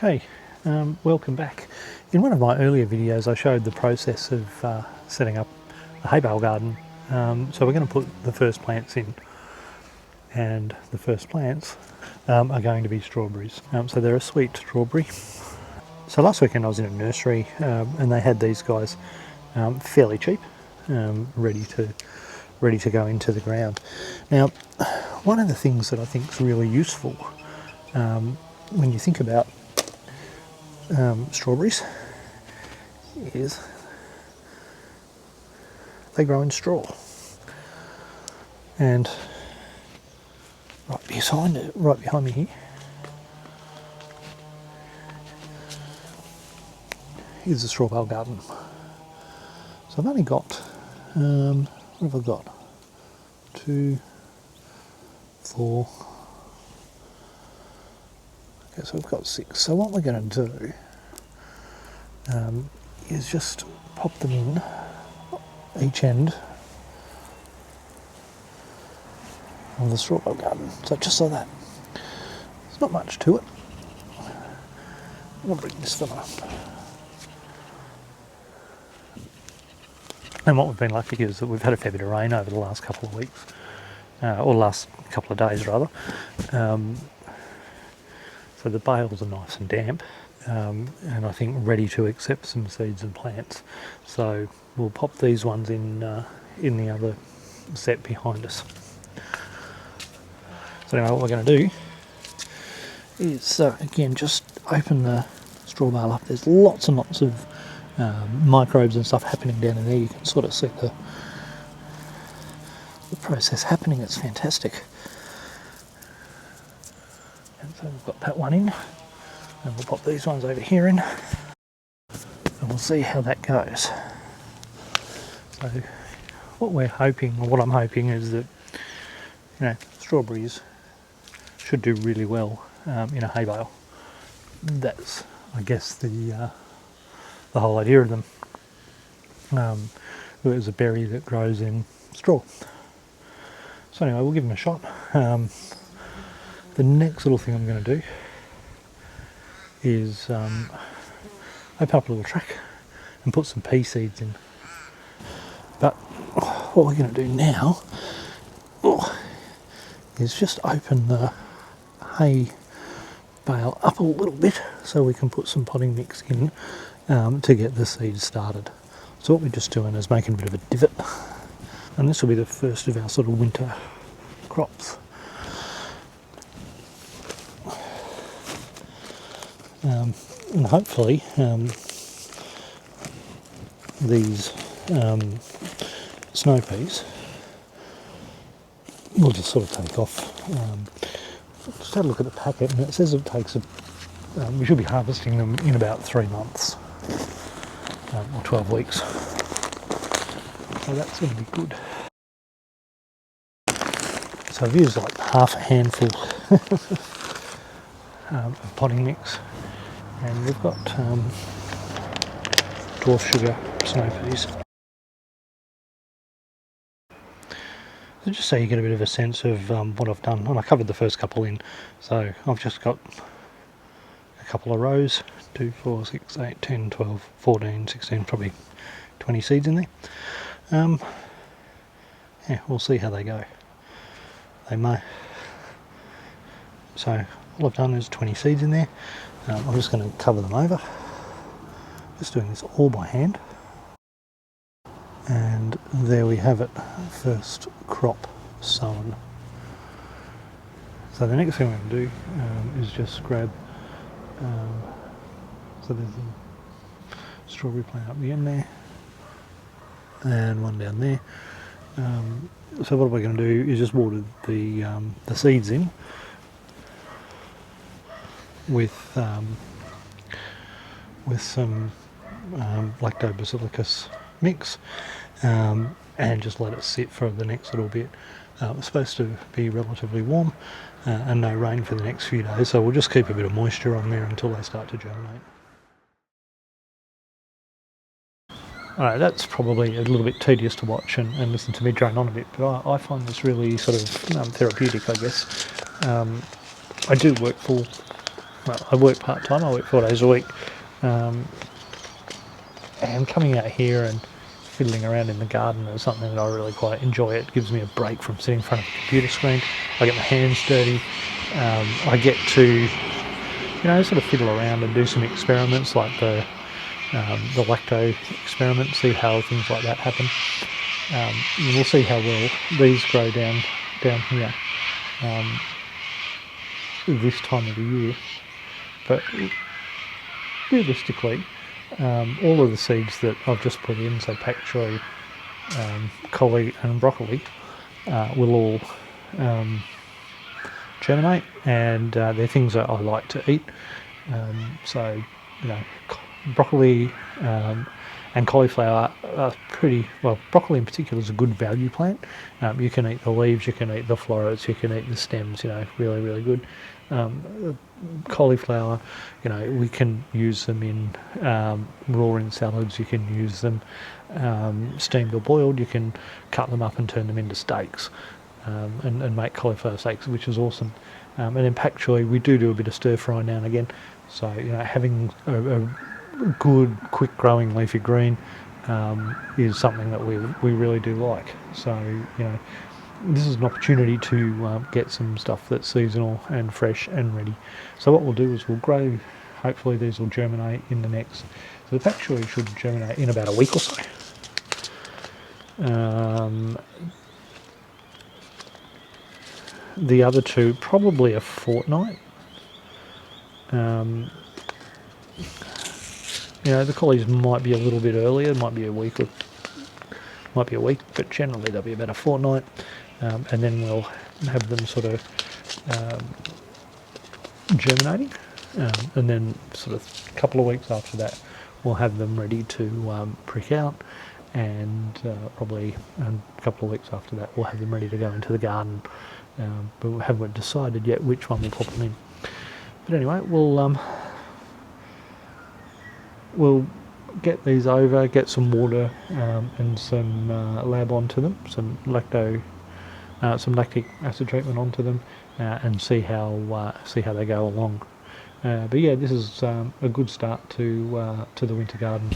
Okay, welcome back. In one of my earlier videos I showed the process of setting up a hay bale garden. So we're going to put the first plants in, and the first plants are going to be strawberries. So they're a sweet strawberry. So last weekend I was in a nursery and they had these guys fairly cheap, ready to go into the ground. Now, one of the things that I think is really useful when you think about strawberries is they grow in straw, and right behind me here is the straw bale garden. So I've only got what have I got? 2, 4. Okay, so we've got 6. So what we're going to do is just pop them in each end of the straw bale garden. So just like that. There's not much to it. I'll bring this fella up. And what we've been lucky is that we've had a fair bit of rain over the last couple of weeks, or last couple of days rather. So the bales are nice and damp, and I think ready to accept some seeds and plants. So we'll pop these ones in the other set behind us. So anyway, what we're going to do is again just open the straw bale up. There's lots and lots of microbes and stuff happening down in there. You can sort of see the process happening. It's fantastic. And so we've got that one in, and we'll pop these ones over here in, and we'll see how that goes. So what we're hoping, or what I'm hoping, is that strawberries should do really well in a hay bale. That's, I guess, the whole idea of them. It's a berry that grows in straw. So anyway, we'll give them a shot. The next little thing I'm going to do is open up a little track and put some pea seeds in. But what we're going to do now is just open the hay bale up a little bit so we can put some potting mix in to get the seeds started. So what we're just doing is making a bit of a divot, and this will be the first of our sort of winter crops. And hopefully these snow peas will just sort of take off. Just had a look at the packet, and it says it takes we should be harvesting them in about 3 months, or 12 weeks. So that's going to be good. So I've used like half a handful of potting mix, and we've got dwarf sugar snow peas. So just so you get a bit of a sense of what I've done, and I covered the first couple in, so I've just got a couple of rows, 2, 4, 6, 8, 10, 12, 14, 16, probably 20 seeds in there. Yeah, we'll see how they go. They may. So all I've done is 20 seeds in there. I'm just going to cover them over. Just doing this all by hand. And there we have it, first crop sown. So the next thing I'm going to do is just grab, so there's a strawberry plant up the end there, and one down there. So what we're going to do is just water the seeds in with some lactobacillus mix, and just let it sit for the next little bit. It's supposed to be relatively warm and no rain for the next few days, so we'll just keep a bit of moisture on there until they start to germinate. Alright, that's probably a little bit tedious to watch and listen to me drone on a bit, but I find this really sort of therapeutic, I guess. I do work full well, I work part-time, I work 4 days a week, and coming out here and fiddling around in the garden is something that I really quite enjoy. It gives me a break from sitting in front of a computer screen. I get my hands dirty. I get to, sort of fiddle around and do some experiments like the lacto experiment, see how things like that happen. And we'll see how well these grow down here this time of the year. But realistically, all of the seeds that I've just put in, so pak choi, collie and broccoli, will all germinate, and they're things that I like to eat. So, broccoli and cauliflower are pretty, well, broccoli in particular is a good value plant. You can eat the leaves, you can eat the florets, you can eat the stems, really, really good. Cauliflower, we can use them in raw in salads, you can use them steamed or boiled, you can cut them up and turn them into steaks and make cauliflower steaks, which is awesome. And in pak choi, we do a bit of stir fry now and again, so having a good, quick growing leafy green is something that we really do like. So, this is an opportunity to get some stuff that's seasonal and fresh and ready. So what we'll do is we'll grow, hopefully these will germinate in the next, so the pak choi should germinate in about a week or so. The other two, probably a fortnight. The collies might be a little bit earlier, might be a week, but generally they'll be about a fortnight. And then we'll have them sort of germinating, and then sort of a couple of weeks after that we'll have them ready to prick out, and probably a couple of weeks after that we'll have them ready to go into the garden, but we haven't decided yet which one we'll pop them in. But anyway, we'll get these over, get some water and some lab onto them, some lactic acid treatment onto them, and see how they go along. But yeah, this is a good start to the winter garden.